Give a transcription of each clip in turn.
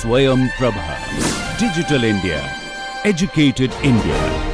SwayamPrabha. Digital India. Educated India.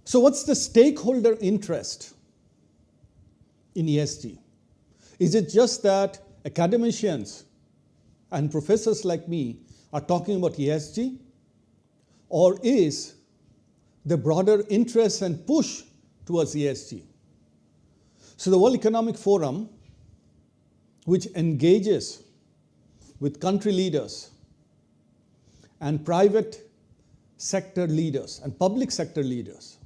So what's the stakeholder interest in ESG? Is it just that academicians and professors like me are talking about ESG? Or is the broader interest and push towards ESG? So the World Economic Forum, which engages with country leaders and private sector leaders and public sector leaders,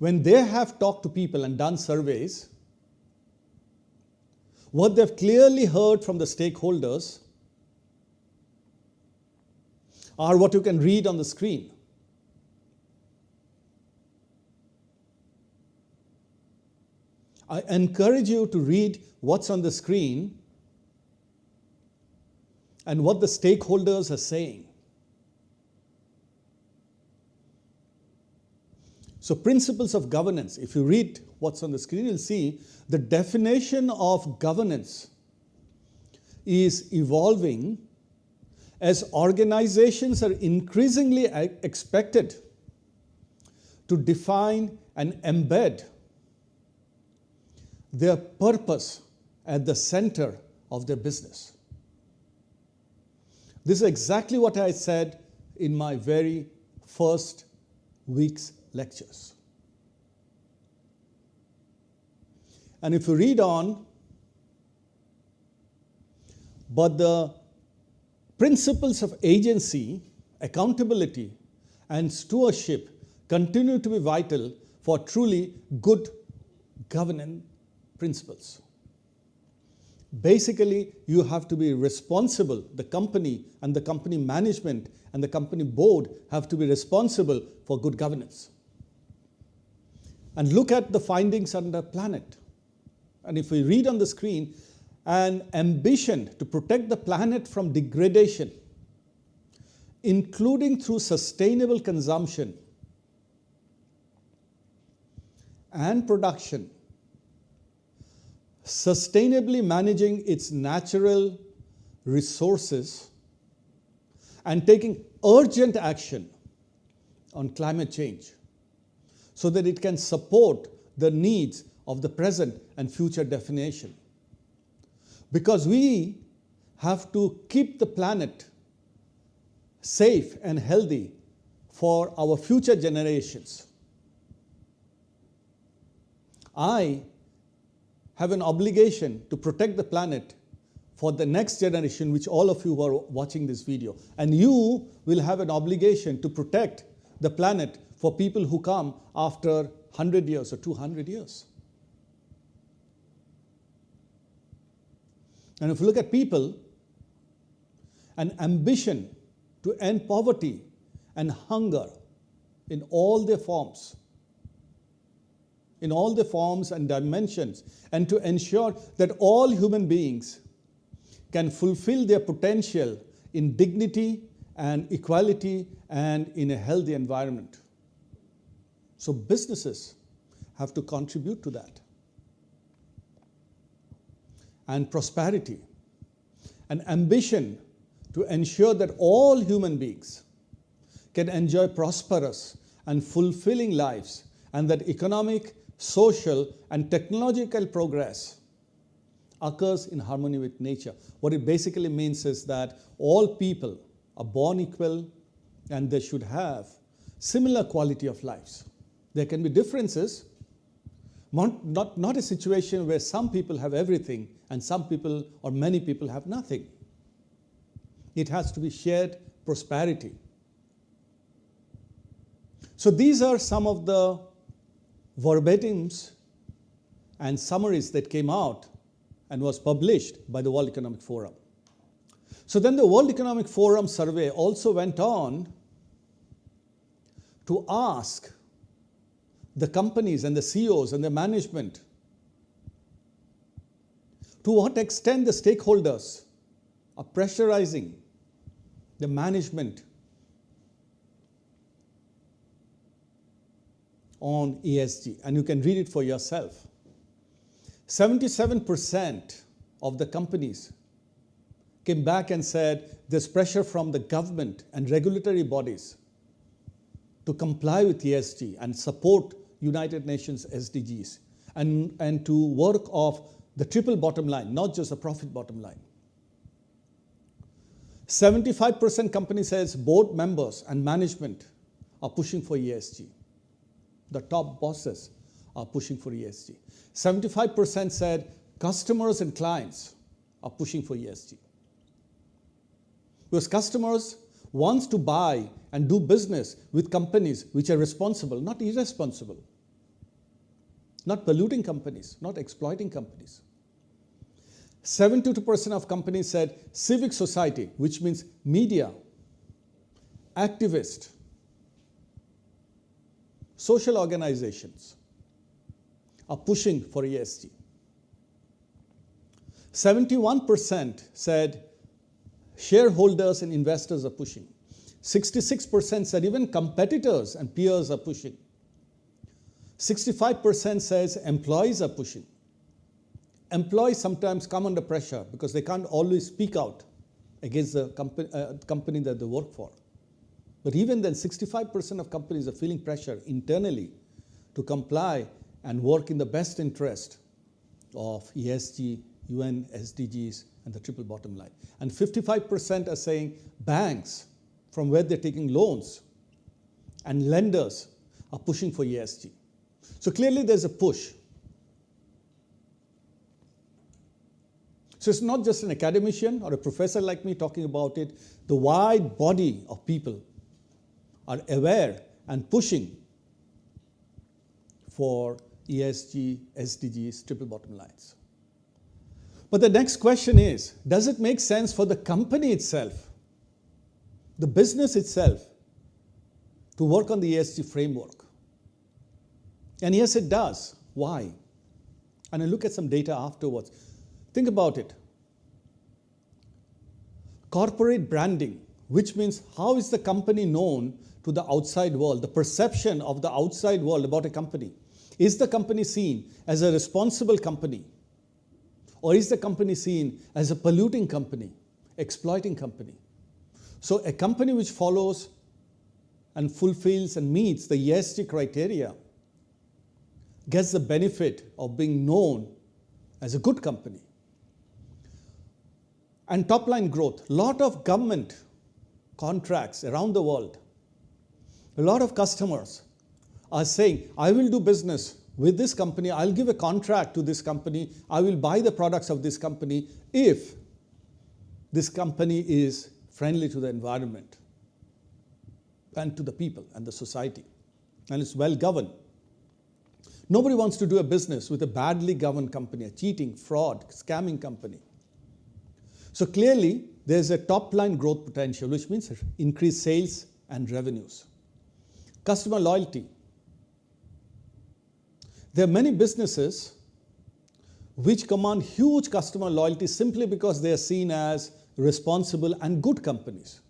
when they have talked to people and done surveys, what they've clearly heard from the stakeholders are what you can read on the screen. I encourage you to read what's on the screen and what the stakeholders are saying. So principles of governance, if you read what's on the screen, you'll see the definition of governance is evolving as organizations are increasingly expected to define and embed their purpose at the center of their business. This is exactly what I said in my very first week's lectures. And if you read on, but the principles of agency, accountability, and stewardship continue to be vital for truly good governance principles. Basically, you have to be responsible. The company and the company management and the company board have to be responsible for good governance. And look at the findings on the planet. And if we read on the screen, an ambition to protect the planet from degradation, including through sustainable consumption and production, sustainably managing its natural resources, and taking urgent action on climate change so that it can support the needs of the present and future definition. Because we have to keep the planet safe and healthy for our future generations. I have an obligation to protect the planet for the next generation, which all of you who are watching this video. And you will have an obligation to protect the planet for people who come after 100 years or 200 years. And if you look at people, an ambition to end poverty and hunger in all their forms, and dimensions, and to ensure that all human beings can fulfill their potential in dignity and equality and in a healthy environment. So businesses have to contribute to that. And prosperity, an ambition to ensure that all human beings can enjoy prosperous and fulfilling lives, and that economic, social, and technological progress occurs in harmony with nature. What it basically means is that all people are born equal and they should have similar quality of lives. There can be differences, not a situation where some people have everything and some people or many people have nothing. It has to be shared prosperity. So these are some of the verbatims and summaries that came out and was published by the World Economic Forum. So then the World Economic Forum survey also went on to ask the companies and the CEOs and the management to what extent the stakeholders are pressurizing the management on ESG. And you can read it for yourself. 77% of the companies came back and said there's pressure from the government and regulatory bodies to comply with ESG and support United Nations SDGs and to work off the triple bottom line, not just a profit bottom line. 75% company says board members and management are pushing for ESG. The top bosses are pushing for ESG. 75% said customers and clients are pushing for ESG. Because customers want to buy and do business with companies which are responsible, not irresponsible, not polluting companies, not exploiting companies. 72% of companies said civic society, which means media, activists, social organizations are pushing for ESG. 71% said shareholders and investors are pushing. 66% said even competitors and peers are pushing. 65% says employees are pushing. Employees sometimes come under pressure because they can't always speak out against the company that they work for. But even then, 65% of companies are feeling pressure internally to comply and work in the best interest of ESG, UN, SDGs, and the triple bottom line. And 55% are saying banks, from where they're taking loans, and lenders are pushing for ESG. So clearly there's a push. So it's not just an academician or a professor like me talking about it. The wide body of people are aware and pushing for ESG, SDGs, triple bottom lines. But the next question is, does it make sense for the company itself, the business itself, to work on the ESG framework? And yes, it does. Why? And I look at some data afterwards. Think about it. Corporate branding, which means how is the company known to the outside world, the perception of the outside world about a company. Is the company seen as a responsible company? Or is the company seen as a polluting company, exploiting company? So a company which follows and fulfills and meets the ESG criteria gets the benefit of being known as a good company. And top line growth, a lot of government contracts around the world, a lot of customers are saying, I will do business with this company, I'll give a contract to this company, I will buy the products of this company if this company is friendly to the environment and to the people and the society, and it's well governed. Nobody wants to do a business with a badly governed company, a cheating, fraud, scamming company. So clearly, there's a top-line growth potential, which means increased sales and revenues. Customer loyalty. There are many businesses which command huge customer loyalty simply because they are seen as responsible and good companies.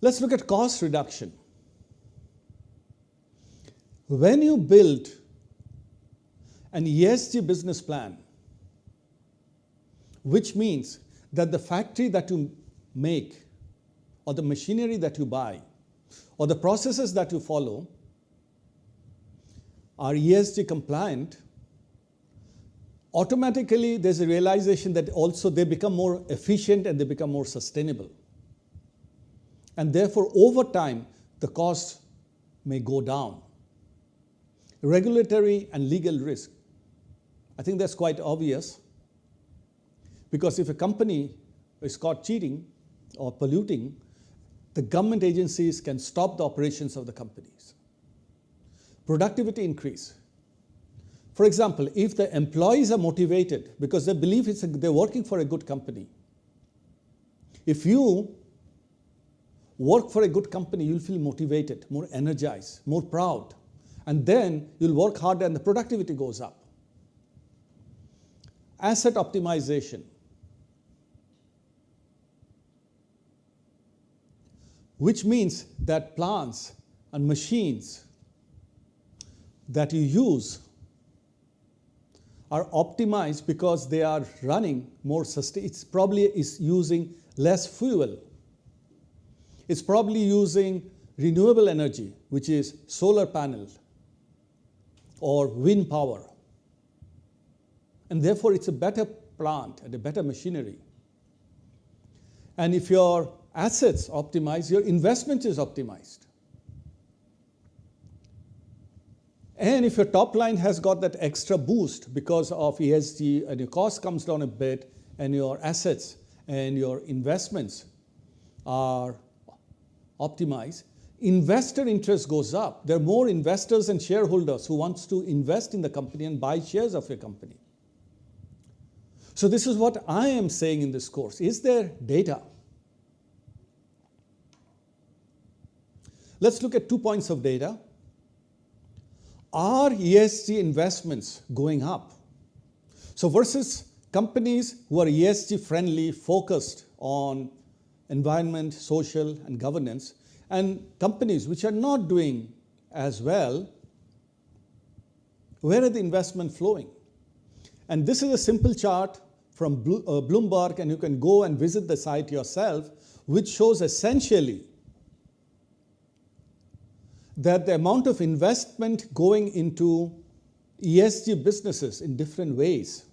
Let's look at cost reduction. When you build an ESG business plan, which means that the factory that you make, or the machinery that you buy, or the processes that you follow are ESG compliant, automatically there's a realization that also they become more efficient and they become more sustainable. And therefore, over time, the costs may go down. Regulatory and legal risk. I think that's quite obvious, because if a company is caught cheating or polluting, the government agencies can stop the operations of the companies. Productivity increase. For example, if the employees are motivated because they believe they're working for a good company, If you work for a good company, you'll feel motivated, more energized, more proud. And then you'll work harder and the productivity goes up. Asset optimization, which means that plants and machines that you use are optimized because they are running more sustainable. It's probably is using less fuel. It's probably using renewable energy, which is solar panel or wind power. And therefore, it's a better plant and a better machinery. And if your assets optimize, your investment is optimized. And if your top line has got that extra boost because of ESG and your cost comes down a bit and your assets and your investments are optimized, investor interest goes up. There are more investors and shareholders who wants to invest in the company and buy shares of your company. So this is what I am saying in this course. Is there data? Let's look at 2 points of data. Are ESG investments going up? So versus companies who are ESG friendly, focused on environment, social, and governance, and companies which are not doing as well, where are the investment flowing? And this is a simple chart from Bloomberg, and you can go and visit the site yourself, which shows essentially that the amount of investment going into ESG businesses in different ways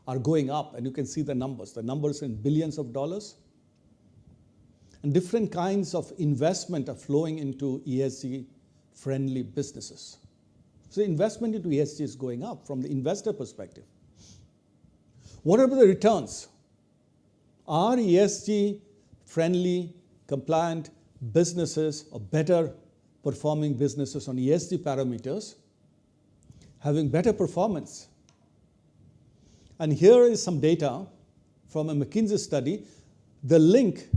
are going up. And you can see the numbers in billions of dollars. And different kinds of investment are flowing into ESG-friendly businesses. So investment into ESG is going up from the investor perspective. What are the returns? Are ESG-friendly, compliant businesses or better performing businesses on ESG parameters having better performance? And here is some data from a McKinsey study. The link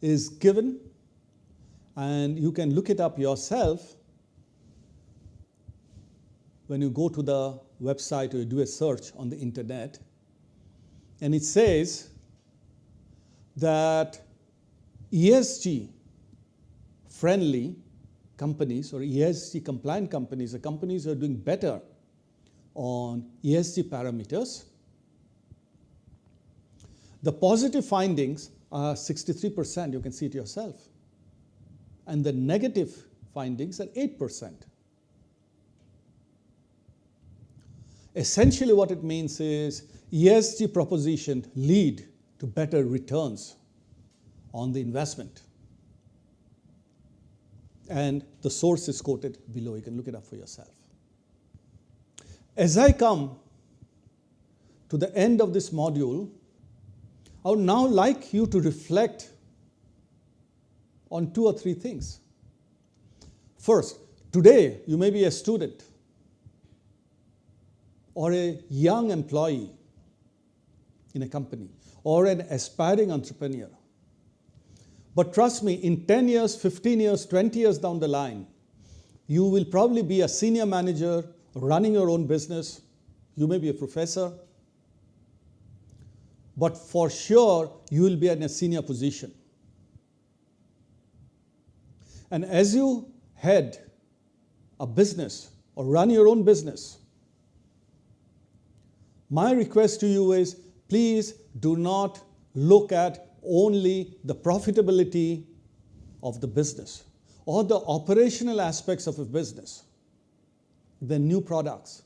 is given, and you can look it up yourself when you go to the website or you do a search on the internet. And it says that ESG friendly companies or ESG compliant companies, the companies are doing better on ESG parameters. The positive findings are 63%, you can see it yourself. And the negative findings are 8%. Essentially what it means is ESG proposition lead to better returns on the investment. And the source is quoted below. You can look it up for yourself. As I come to the end of this module, I would now like you to reflect on 2 or 3 things. First, today you may be a student or a young employee in a company or an aspiring entrepreneur. But trust me, in 10 years, 15 years, 20 years down the line, you will probably be a senior manager running your own business. You may be a professor. But for sure, you will be in a senior position. And as you head a business or run your own business, my request to you is, please do not look at only the profitability of the business or the operational aspects of a business, the new products,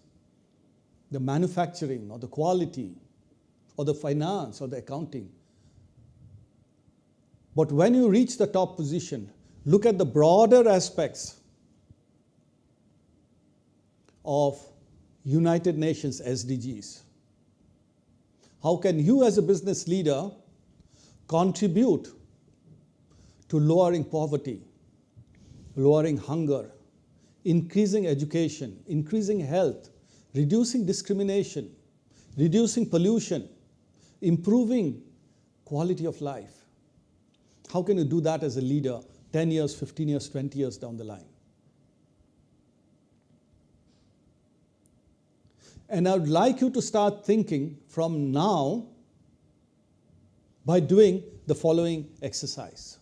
the manufacturing or the quality or the finance or the accounting. But when you reach the top position, look at the broader aspects of United Nations SDGs. How can you as a business leader contribute to lowering poverty, lowering hunger, increasing education, increasing health, reducing discrimination, reducing pollution, improving quality of life. How can you do that as a leader 10 years, 15 years, 20 years down the line? And I would like you to start thinking from now by doing the following exercise.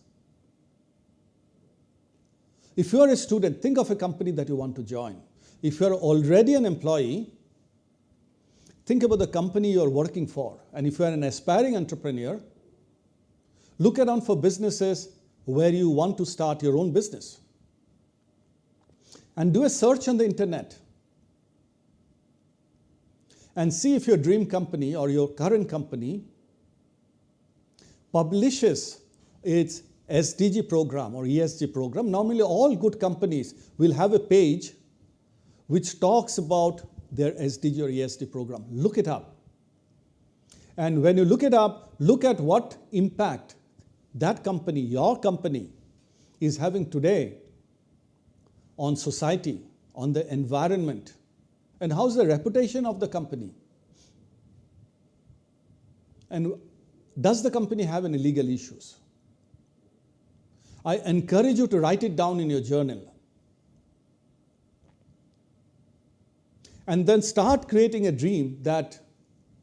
If you are a student, think of a company that you want to join. If you are already an employee, think about the company you are working for. And if you are an aspiring entrepreneur, look around for businesses where you want to start your own business. And do a search on the internet. And see if your dream company or your current company publishes its SDG program or ESG program. Normally, all good companies will have a page which talks about their SDG or ESG program. Look it up. And when you look it up, look at what impact that company, your company, is having today on society, on the environment, and how's the reputation of the company. And does the company have any legal issues? I encourage you to write it down in your journal. And then start creating a dream that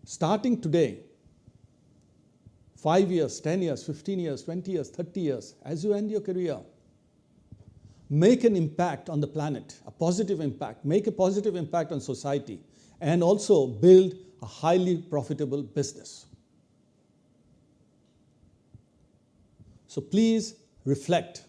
starting today, 5 years, 10 years, 15 years, 20 years, 30 years, as you end your career, make an impact on the planet, a positive impact, make a positive impact on society, and also build a highly profitable business. So please reflect.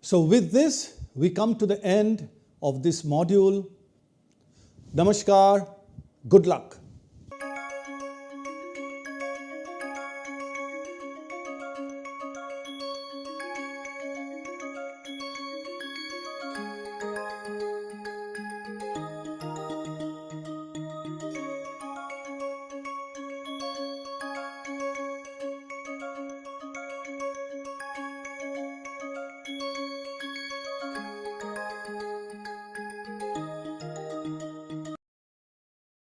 So with this, we come to the end of this module. Namaskar, good luck.